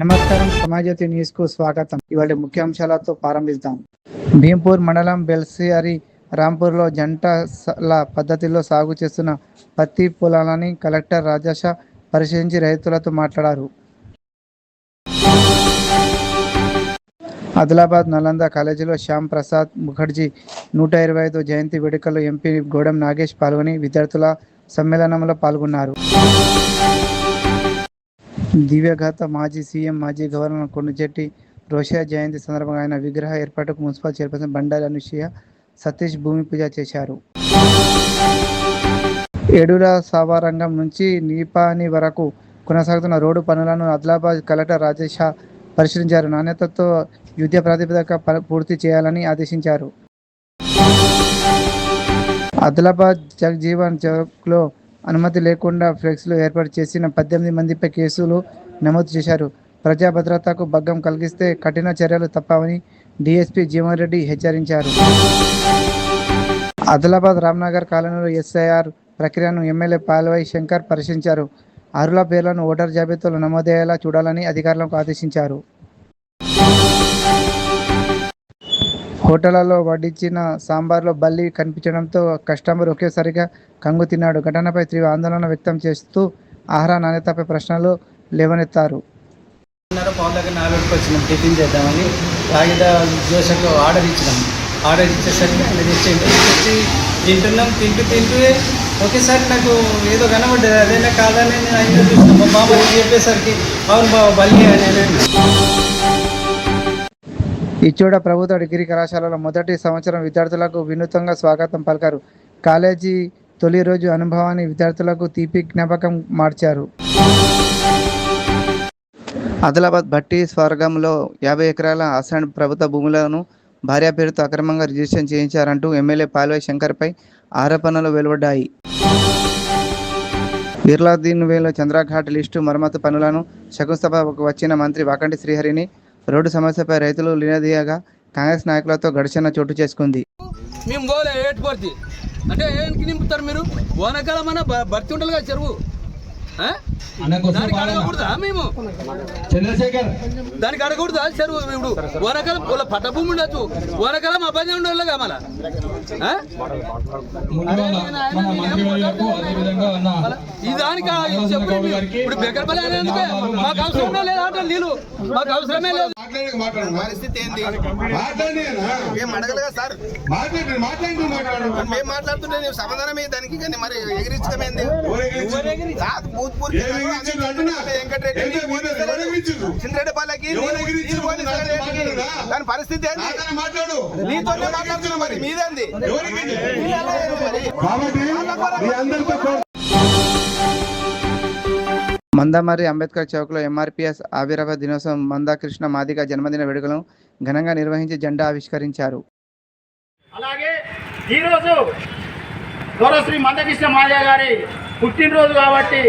నమస్కారం, సమాజ్యోతి న్యూస్ కు స్వాగతం. ఇవాళ ముఖ్యాంశాలతో ప్రారంభిద్దాం. భీంపూర్ మండలం బెల్సియారి రాంపూర్లో జంటల పద్ధతిలో సాగు చేస్తున్న పత్తి పొలాలని కలెక్టర్ రాజేష పరిశీలించి రైతులతో మాట్లాడారు. ఆదిలాబాద్ నలంద కాలేజీలో శ్యామ్ ప్రసాద్ ముఖర్జీ 125వ జయంతి వేడుకల్లో ఎంపీ గోడం నాగేష్ పాల్గొని విద్యార్థుల సమ్మేళనంలో పాల్గొన్నారు. దివ్యఘాత మాజీ సీఎం, మాజీ గవర్నర్ కొండచెట్టి రోషయ్య జయంతి సందర్భంగా ఆయన విగ్రహ ఏర్పాటుకు మున్సిపల్ చైర్పర్సన్ బండారి అనసూయ సతీష్ భూమి పూజ చేశారు. ఏడూర సావారంగం నుంచి నీపాని వరకు కొనసాగుతున్న రోడ్డు పనులను ఆదిలాబాద్ కలెక్టర్ రాజేష పరిశీలించారు. నాణ్యతతో యుద్ధ ప్రాతిపదిక పూర్తి చేయాలని ఆదేశించారు. ఆదిలాబాద్ జగజీవన్ చౌక్లో అనుమతి లేకుండా ఫ్లెక్స్లు ఏర్పాటు చేసిన 18 మందిపై కేసులు నమోదు చేశారు. ప్రజా భద్రతకు భంగం కలిగిస్తే కఠిన చర్యలు తప్పవని డీఎస్పీ జీవన్ రెడ్డి హెచ్చరించారు. ఆదిలాబాద్ రామ్నగర్ కాలనీలో ఎస్ఐఆర్ ప్రక్రియను ఎమ్మెల్యే పాల్వై శంకర్ పరిశీలించారు. అర్హుల పేర్లను ఓటర్ జాబితాలో నమోదయ్యేలా చూడాలని అధికారులకు ఆదేశించారు. హోటళ్లలో వడ్డించిన సాంబార్లో బల్లి కనిపించడంతో కస్టమర్ ఒకేసారిగా కంగు తిన్నాడు. ఘటనపై తీవ్ర ఆందోళన వ్యక్తం చేస్తూ ఆహార నాణ్యతపై ప్రశ్నలు లేవనెత్తారు. టిఫిన్ చేద్దామని రాగిద దోశకు ఆర్డర్ ఇచ్చేసరికి ఆయన తెచ్చి తింటున్నాం. తింటూ ఒకేసారి నాకు ఏదో కనబడ్డది. అదేనా కాదని ఆయన చూసిన మా బాబు చెప్పేసరికి అవును బాబు బల్లి అని. ఇచ్చోడ ప్రభుత్వ డిగ్రీ కళాశాలలో మొదటి సంవత్సరం విద్యార్థులకు వినూత్నంగా స్వాగతం పలికారు. కాలేజీ తొలి రోజు అనుభవాన్ని విద్యార్థులకు తీపి జ్ఞాపకం మార్చారు. ఆదిలాబాద్ భట్టి స్వర్గంలో 50 ఎకరాల అసైన్ ప్రభుత్వ భూములను భార్య పేరుతో అక్రమంగా రిజిస్ట్రేషన్ చేయించారంటూ ఎమ్మెల్యే పాల్వై శంకర్పై ఆరోపణలు వెలువడ్డాయి. బిర్లాదీన్ వేలో చంద్రఘాట్ లిస్టు మరమ్మతు పనులను శంకుస్థాపనకు వచ్చిన మంత్రి వాకంటి శ్రీహరిని రోడ్డు సమస్యపై రైతులు నిలదీయగా కాంగ్రెస్ నాయకులతో ఘర్షణ చోటు చేసుకుంది. మేము పోలే ఏటుపడితే అంటే ఏంటి నింపుతారు మీరు? ఓనకాలం భర్తీ ఉండాలి కదా చెరువు. మేము దానికి అడగకూడదా చెరువు? ఇప్పుడు ఓనకాలం పట్ట భూమి ఉండొచ్చు, ఓనకాలం అబ్బాయి ఉండాలి కదా మళ్ళా. ఈ దానికి ఇప్పుడు బెక్కరపల్లి అనేది మాకు అవసరమే లేదా అంటే నీళ్ళు మాకు అవసరమే లేదు. పరిస్థితి ఏంది? మేము అడగలుగా సార్ మేము మాట్లాడుతుంటే నువ్వు సమాధానం దానికి కానీ మరి ఎగిరించడమేంది? చింతరెడ్డిపల్లెకి దాని పరిస్థితి ఏంది? నీతోనే మాట్లాడుతున్నా మరి మీదేంది? మందమర్రి అంబేద్కర్ చౌక్లో ఎంఆర్పీఎస్ ఆవిర్భావ దినోత్సవం మందాకృష్ణ మాదిగ జన్మదిన వేడుకలను ఘనంగా నిర్వహించి జెండా ఆవిష్కరించారు. అలాగే ఈరోజు గౌరవశ్రీ మందకృష్ణ మాదిగ గారి పుట్టినరోజు కాబట్టి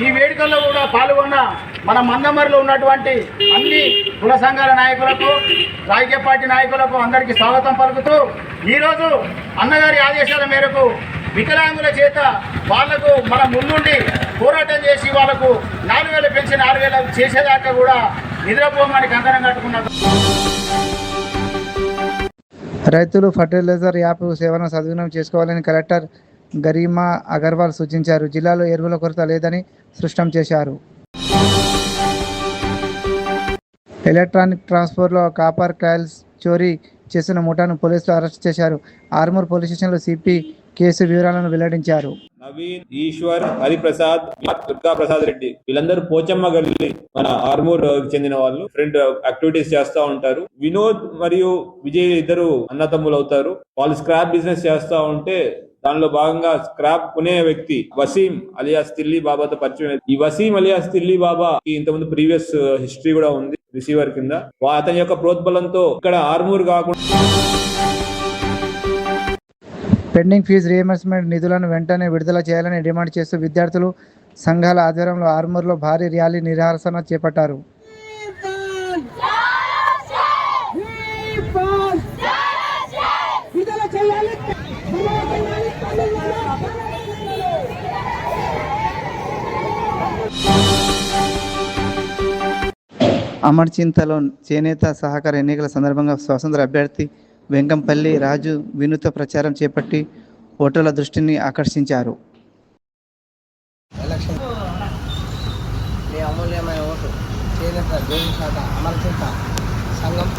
ఈ వేడుకల్లో కూడా పాల్గొన్న మన మందమర్రిలో ఉన్నటువంటి అన్ని కుల సంఘాల నాయకులకు, రాజకీయ పార్టీ నాయకులకు అందరికీ స్వాగతం పలుకుతూ ఈరోజు అన్నగారి ఆదేశాల మేరకు వికలాంగుల చేత వాళ్లకు మన ముందుండి పోరాటం చేసి వాళ్లకు 4,000 పెన్షన్ 6,000 చేసేదాకా కూడా నిద్రపోమని కంకణం కట్టుకున్నారు. రైతులు ఫర్టిలైజర్ యాప్ సేవను సద్వినియోగం చేసుకోవాలని కలెక్టర్ గరిమా అగర్వాల్ సూచించారు. జిల్లాలో ఎరువుల కొరత లేదని స్పష్టం చేశారు. ఎలక్ట్రానిక్ ట్రాన్స్ఫర్లో కాపర్ కాయిల్స్ చోరీ చేసిన ముఠాను పోలీసులు అరెస్ట్ చేశారు. ఆర్మూర్ పోలీస్ స్టేషన్లో సిపి కేసు వివరాలను వెల్లడించారు. నవీన్, ఈశ్వర్, హరిప్రసాద్, దుర్గా ప్రసాద్ రెడ్డి వీళ్ళందరూ పోచమ్మ గల్లి మన ఆర్మూర్ చెందిన వాళ్ళు. ఫ్రెండ్ యాక్టివిటీస్ చేస్తూ ఉంటారు. వినోద్ మరియు విజయ్ ఇద్దరు అన్నతమ్ములు అవుతారు. వాళ్ళు స్క్రాప్ బిజినెస్ చేస్తూ ఉంటే దానిలో భాగంగా స్క్రాప్ కొనే వ్యక్తి వసీం అలియాస్ తిల్లీ బాబాతో పరిచయం. ఈ వసీం అలియాస్ తిల్లీ బాబా ఇంతకుముందు ప్రీవియస్ హిస్టరీ కూడా ఉంది రిసీవర్ కింద. అతని యొక్క ప్రోద్బలంతో ఇక్కడ ఆర్మూర్ కాకుండా పెండింగ్ ఫీజు రియంబర్స్మెంట్ నిధులను వెంటనే విడుదల చేయాలని డిమాండ్ చేస్తూ విద్యార్థులు సంఘాల ఆధ్వర్యంలో ఆర్మూర్లో భారీ ర్యాలీ నిరాసన చేపట్టారు. అమర్చింతలో చేనేత సహకార ఎన్నికల సందర్భంగా స్వతంత్ర అభ్యర్థి వెంకంపల్లి రాజు వినూత్న ప్రచారం చేపట్టి ఓటర్ల దృష్టిని ఆకర్షించారు. ఎలక్షన్ మీ అమూల్యమైన ఓటు చేనేత జైలు శాఖ అమర్చింత సంఘం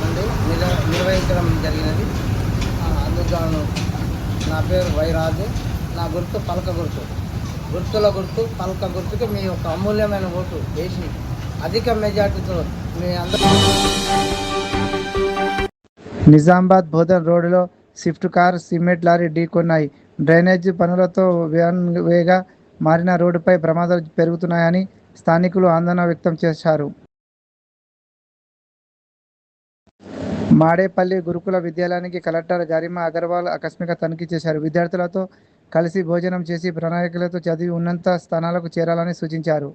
నుండి నిర్వహించడం జరిగినది. అందుకు నా పేరు వైరాజు. నా గుర్తు పలక గుర్తు, గుర్తుల గుర్తు పలక గుర్తుకి మీ యొక్క అమూల్యమైన ఓటు వేసి అధిక మెజార్టీతో మీ అందరూ. నిజామాబాద్ బోధన్ రోడ్డులో స్విఫ్ట్ కార్ సిమెంట్ లారీ ఢీకొన్నాయి. డ్రైనేజ్ పనులతో వేగా మారిన రోడ్డుపై ప్రమాదాలు పెరుగుతున్నాయని స్థానికులు ఆందోళన వ్యక్తం చేశారు. మాడేపల్లి గురుకుల విద్యాలయానికి కలెక్టర్ గరిమా అగర్వాల్ ఆకస్మిక తనిఖీ చేశారు. విద్యార్థులతో కలిసి భోజనం చేసి ప్రణాళికలతో చదివి ఉన్నత స్థానాలకు చేరాలని సూచించారు.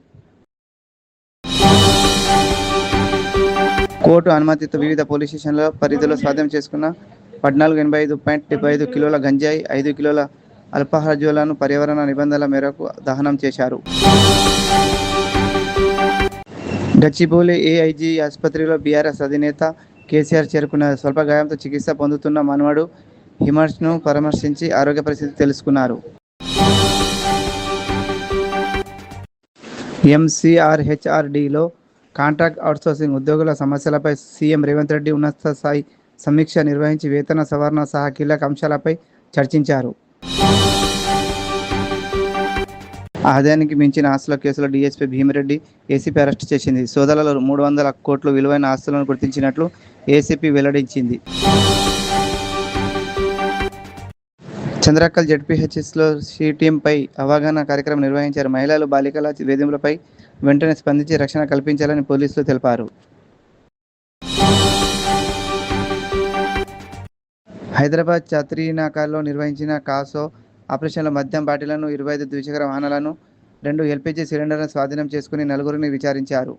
కోర్టు అనుమతితో వివిధ పోలీస్ స్టేషన్ల పరిధిలో స్వాధీనం చేసుకున్న 1485.75 కిలోల గంజాయి, 5 కిలోల అల్పాహార జ్వాలను పర్యావరణ నిబంధనల మేరకు దహనం చేశారు. గచ్చిబౌలి ఏఐజీ ఆసుపత్రిలో బీఆర్ఎస్ అధినేత కేసీఆర్ చేరుకున్నారు. స్వల్ప గాయంతో చికిత్స పొందుతున్న మనవడు హిమర్ష్ను పరామర్శించి ఆరోగ్య పరిస్థితి తెలుసుకున్నారు. ఎంసీఆర్హెచ్ఆర్డీలో కాంట్రాక్ట్ అవుట్సోర్సింగ్ ఉద్యోగుల సమస్యలపై సీఎం రేవంత్ రెడ్డి ఉన్నత స్థాయి సమీక్ష నిర్వహించి వేతన సవరణ సహా కీలక అంశాలపై చర్చించారు. ఆదాయానికి మించిన ఆస్తుల కేసులో డీఎస్పీ భీమిరెడ్డి ఏసీపీ అరెస్టు చేసింది. సోదాలలో 300 కోట్ల విలువైన ఆస్తులను గుర్తించినట్లు ఏసీపీ వెల్లడించింది. చంద్రక్కల్ జెడ్పీహెచ్ఎస్లో టీంపై అవగాహన కార్యక్రమం నిర్వహించారు. మహిళలు బాలికల వేధింపులపై వెంటనే స్పందించి రక్షణ కల్పించాలని పోలీసులు తెలిపారు. హైదరాబాద్ చాత్రీనాకాలో నిర్వహించిన కాసో ఆపరేషన్లో మద్యం బాటిలను, 25 ద్విచక్ర వాహనాలను, 2 ఎల్పీజీ సిలిండర్లను స్వాధీనం చేసుకుని 4గురిని విచారించారు.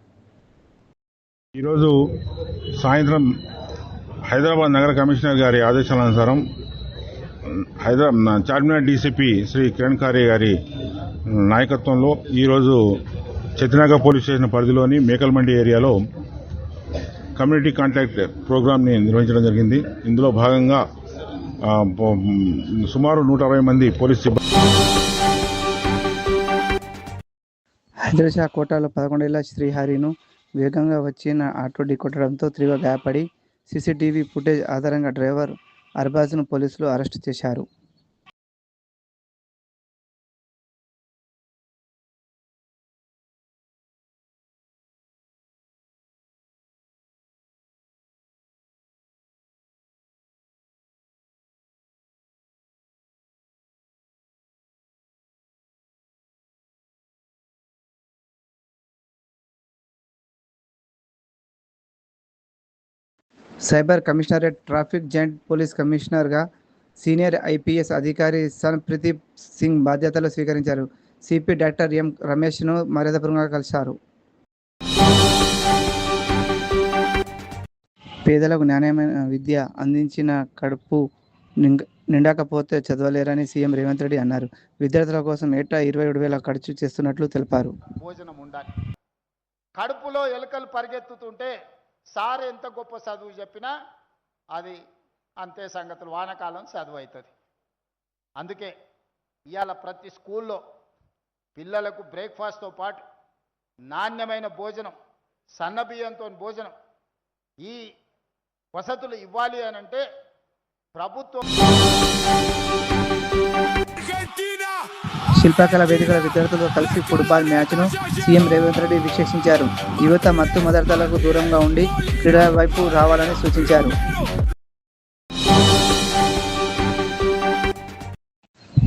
ఈరోజు సాయంత్రం హైదరాబాద్ నగర కమిషనర్ గారి ఆదేశానుసారం చార్మినార్ డీసీపీ శ్రీ కిరణ్ ఖారే గారి నాయకత్వంలో ఈరోజు చతినాగ పోలీస్ స్టేషన్ పరిధిలోని మేకల్మండి ఏరియాలో కమ్యూనిటీ కాంటాక్ట్ ప్రోగ్రామ్ని నిర్వహించడం జరిగింది. ఇందులో భాగంగా సుమారు 160 మంది పోలీస్ సిబ్బంది. హైదరాబాద్ కోటాలో 11 ఏళ్ల శ్రీహరిను వేగంగా వచ్చిన ఆటో ఢీకొట్టడంతో తీవ్ర గాయపడి సీసీటీవీ ఫుటేజ్ ఆధారంగా డ్రైవర్ అర్బాజ్ను పోలీసులు అరెస్టు చేశారు. Cyber commissionerate traffic joint police కమిషనర్గా సీనియర్ ఐపీఎస్ అధికారి సన్ప్రదీప్ సింగ్ బాధ్యతలు స్వీకరించారు. సిపి డాక్టర్ ఎం రమేష్ను మర్యాదపూర్వకంగా కలిశారు. పేదలకు నాణ్యమైన విద్య అందించిన కడుపు నిండకపోతే చదవలేరని సీఎం రేవంత్ రెడ్డి అన్నారు. విద్యార్థుల కోసం ఏటా 27,000 ఖర్చు చేస్తున్నట్లు తెలిపారు. భోజనం ఉండాలి. కడుపులో ఎలుకలు పరిగెత్తుతుంటే సార్ ఎంత గొప్ప చదువు చెప్పినా అది అంతే సంగతులు, వానకాలం చదువు అవుతుంది. అందుకే ఇవాళ ప్రతి స్కూల్లో పిల్లలకు బ్రేక్ఫాస్ట్తో పాటు నాణ్యమైన భోజనం, సన్నబియ్యంతో భోజనం, ఈ వసతులు ఇవ్వాలి అని అంటే ప్రభుత్వం. శిల్పకళ వేదికల విద్యార్థులతో కలిసి ఫుట్బాల్ మ్యాచ్ను సీఎం రేవంత్ రెడ్డి వీక్షించారు. యువత మత్తు పదార్థాలకు దూరంగా ఉండి క్రీడల వైపు రావాలని సూచించారు.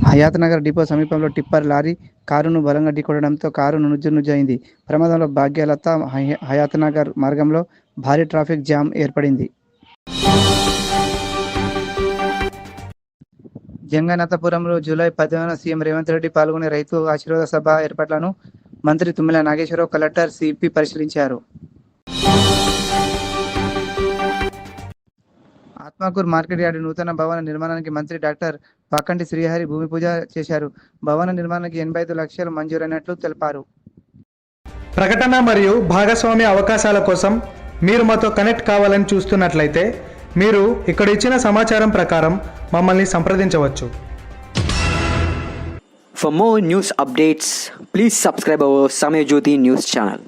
హయాత్ నగర్ డిపో సమీపంలో టిప్పర్ లారీ కారును బలంగా ఢీకొట్టడంతో కారు నుజ్జయింది. ప్రమాదంలో భాగ్యలత హయాత్ నగర్ మార్గంలో భారీ ట్రాఫిక్ జామ్ ఏర్పడింది. జంగనాథపురంలో జూలై 10న సీఎం రేవంత్ రెడ్డి పాల్గొనే రైతు ఆశీర్వాద సభ ఏర్పాట్లను మంత్రి తుమ్మల నాగేశ్వరరావు, కలెక్టర్ సిపి పరిశీలించారు. ఆత్మకూరు మార్కెట్ యార్డు నూతన భవన నిర్మాణానికి మంత్రి డాక్టర్ పాకంటి శ్రీహరి భూమి పూజ చేశారు. భవన నిర్మాణానికి 85 లక్షలు మంజూరైనట్లు తెలిపారు. ప్రకటన మరియు భాగస్వామ్య అవకాశాల కోసం మీరు మాతో కనెక్ట్ కావాలని చూస్తున్నట్లయితే మీరు ఇక్కడ ఇచ్చిన సమాచారం ప్రకారం మమ్మల్ని సంప్రదించవచ్చు. For more news updates, please subscribe our Samay Jyoti news channel.